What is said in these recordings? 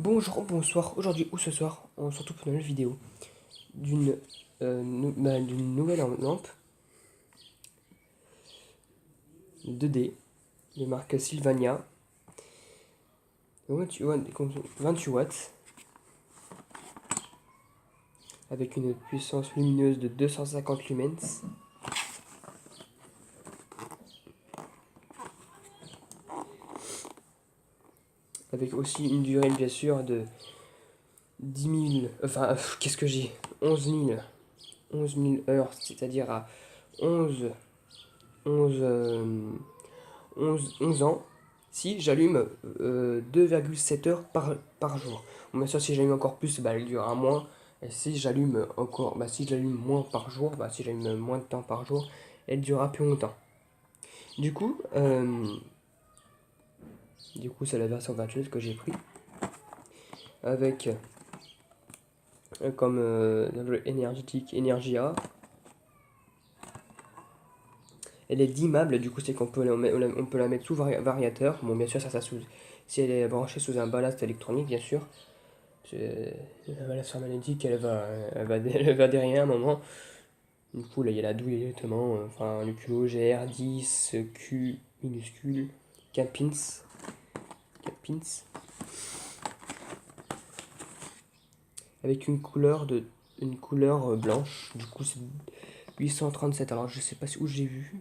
Bonjour, bonsoir, aujourd'hui ou ce soir, on se retrouve pour une nouvelle vidéo d'une nouvelle lampe 2D de marque Sylvania, 28 watts, avec une puissance lumineuse de 250 lumens, avec aussi une durée bien sûr de 10 000, qu'est-ce que j'ai 11 000 heures, c'est-à-dire à 11, 11, 11 ans, si j'allume 2,7 heures par jour. Bon, bien sûr, si j'allume encore plus, bah, elle durera moins. Et si j'allume encore, bah, si j'allume moins par jour, bah, si j'allume moins de temps par jour, elle durera plus longtemps. Du coup, c'est la version 28 que j'ai pris. Avec comme énergétique Energia. Elle est dimmable, du coup c'est qu'on peut, on peut la mettre sous variateur. Bon, bien sûr, si elle est branchée sous un ballast électronique, bien sûr. La ballasture magnétique, elle va derrière un moment. Du coup, là, il y a la douille directement. Enfin, le culot GR10, Q minuscule, 4 pins. 4 pins. Avec une couleur blanche. Du coup, c'est 837. Alors, je sais pas où j'ai vu.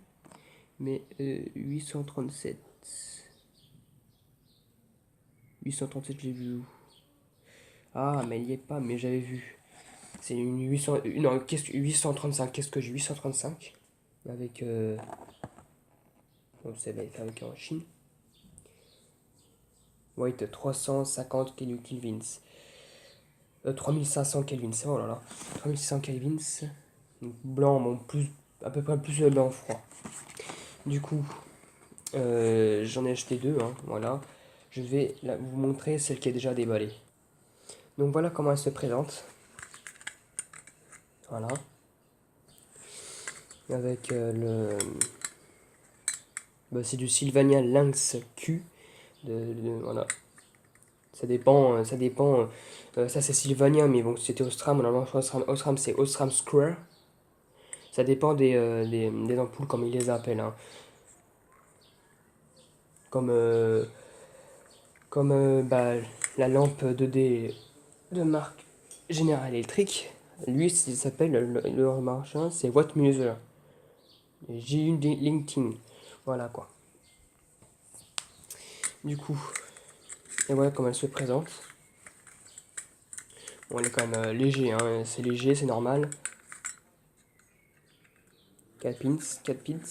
Mais 837. 837, je l'ai vu où? Ah, mais il n'y est pas, mais j'avais vu. C'est une 800. Non, 835. Qu'est-ce que j'ai 835. Avec. Bon, ça va être avec en Chine. White 350 kelvins. 3500 kelvins. Oh là là. 3600 kelvins. Donc, blanc, bon, à peu près plus blanc froid. Du coup, j'en ai acheté deux. Hein, voilà. Je vais vous montrer celle qui est déjà déballée. Donc voilà comment elle se présente. Voilà. Avec c'est du Sylvania Lynx Q. Voilà. Ça dépend. Ça c'est Sylvania, mais bon, c'était Osram. Normalement, Osram c'est Osram Square. Ça dépend des ampoules, comme ils les appellent. Hein. Comme, bah, la lampe 2D de marque General Electric. Lui, il s'appelle, le marchand, c'est Wattmuser. J'ai eu LinkedIn. Voilà quoi. Du coup, et voilà comment elle se présente. Bon, elle est quand même léger, hein. C'est léger, c'est normal. 4 pins, 4 pins. Moi,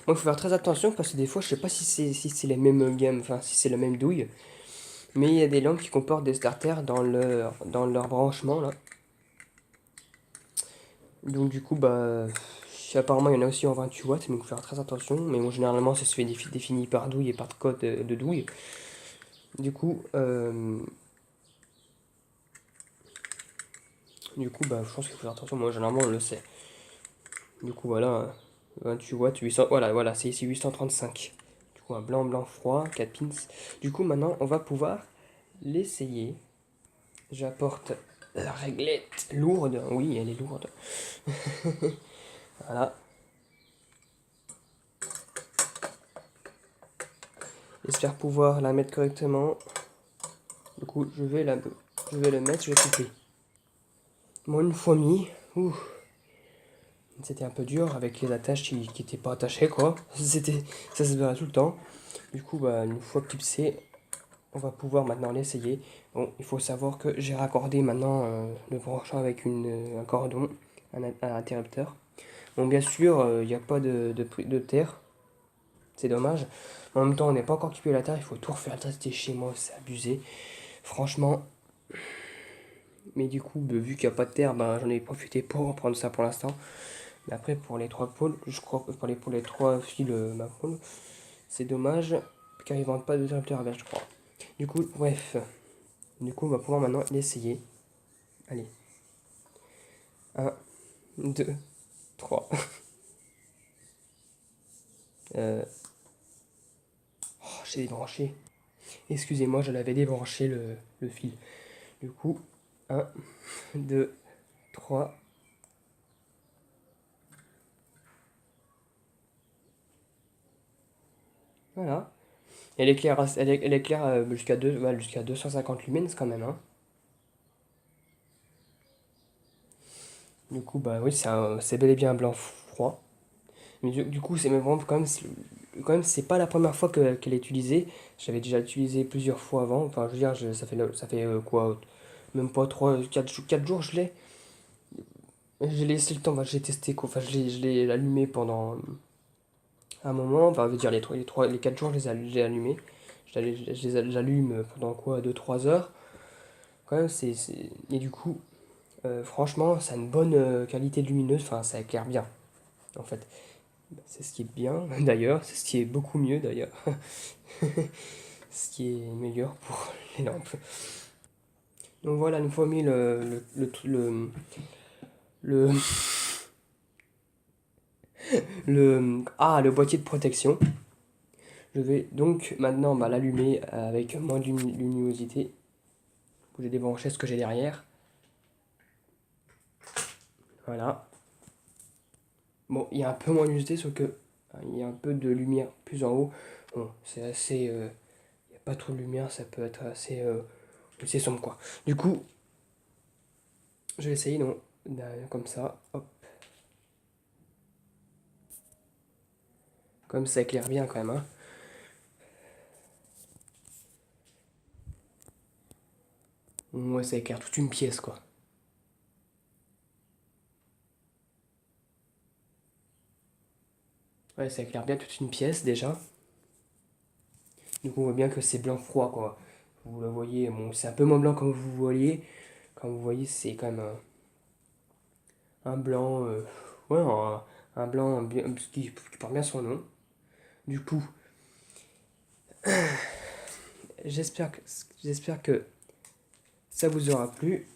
il faut faire très attention parce que des fois, je sais pas si c'est la même gamme, enfin, si c'est la même douille. Mais il y a des lampes qui comportent des starters dans leur branchement, là. Donc, du coup, bah, apparemment, il y en a aussi en 28 watts, mais il faut faire très attention. Mais bon, généralement, ça se fait défini par douille et par code de douille. Du coup, bah, je pense qu'il faut faire attention. Moi, généralement, on le sait. Du coup, voilà, 28 watts, 800, voilà, c'est ici 835. Du coup, un blanc, blanc, froid, 4 pins. Du coup, maintenant, on va pouvoir l'essayer. J'apporte la réglette lourde. Oui, elle est lourde. Voilà. J'espère pouvoir la mettre correctement. Du coup, je vais le mettre, je vais couper. Bon, une fois mis, c'était un peu dur avec les attaches qui n'étaient pas attachées, quoi. Ça se verra tout le temps. Du coup, bah, une fois clipsé, on va pouvoir maintenant l'essayer. Bon, il faut savoir que j'ai raccordé maintenant le branchant avec un cordon, un interrupteur. Bon, bien sûr, il n'y a pas de terre. C'est dommage. En même temps, on n'est pas encore équipé à la terre. Il faut tout refaire tester chez moi. C'est abusé. Franchement. Mais du coup, vu qu'il n'y a pas de terre, ben, j'en ai profité pour prendre ça pour l'instant. Mais après, pour les trois pôles, je crois que pour les trois fils ma pôle, c'est dommage. Car ils vendent pas d'interrupteur à verre, je crois. Du coup, bref. Du coup, on va pouvoir maintenant l'essayer. Allez. Un, 2, 3. Oh, j'ai débranché. Excusez-moi, je l'avais débranché le fil. Du coup, 1, 2, 3. Voilà. Elle éclaire, elle éclaire jusqu'à ouais, jusqu'à 250 lumens quand même. Hein. Du coup, bah oui, c'est bel et bien un blanc froid. Mais du coup, c'est vraiment quand même, c'est pas la première fois qu'elle est utilisée. J'avais déjà utilisé plusieurs fois avant. Enfin, je veux dire, ça fait quoi? Même pas 3 4 jours, je l'ai. J'ai laissé le temps, bah, j'ai testé quoi. Enfin, je l'ai allumé pendant un moment. Enfin, je veux dire, les 4 jours, je l'ai allumé. J'allume pendant quoi? 2 3 heures. Quand même, Et du coup, franchement, ça a une bonne qualité lumineuse. Enfin, ça éclaire bien, en fait. C'est ce qui est bien, d'ailleurs. C'est ce qui est beaucoup mieux, d'ailleurs. Ce qui est meilleur pour les lampes. Donc voilà, une fois mis le, le boîtier de protection, je vais donc maintenant bah, l'allumer avec moins de luminosité. Je vais débrancher ce que j'ai derrière. Voilà. Bon, il y a un peu moins de luminosité, sauf que il y a un peu de lumière plus en haut. Bon, c'est assez. Il n'y a pas trop de lumière, ça peut être assez sombre quoi. Du coup, je vais essayer, non, comme ça. Hop. Comme ça éclaire bien quand même. Hein. Ouais, ça éclaire toute une pièce quoi. Ouais, ça éclaire bien toute une pièce déjà. Du coup, on voit bien que c'est blanc froid, quoi. Vous le voyez, bon, c'est un peu moins blanc comme vous voyez. Comme vous voyez, c'est quand même un blanc, ouais, un blanc qui porte bien son nom. Du coup, j'espère que, j'espère que ça vous aura plu.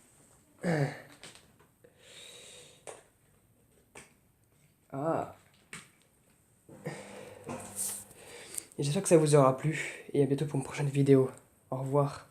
Ah, j'espère que ça vous aura plu. Et à bientôt pour une prochaine vidéo. Au revoir.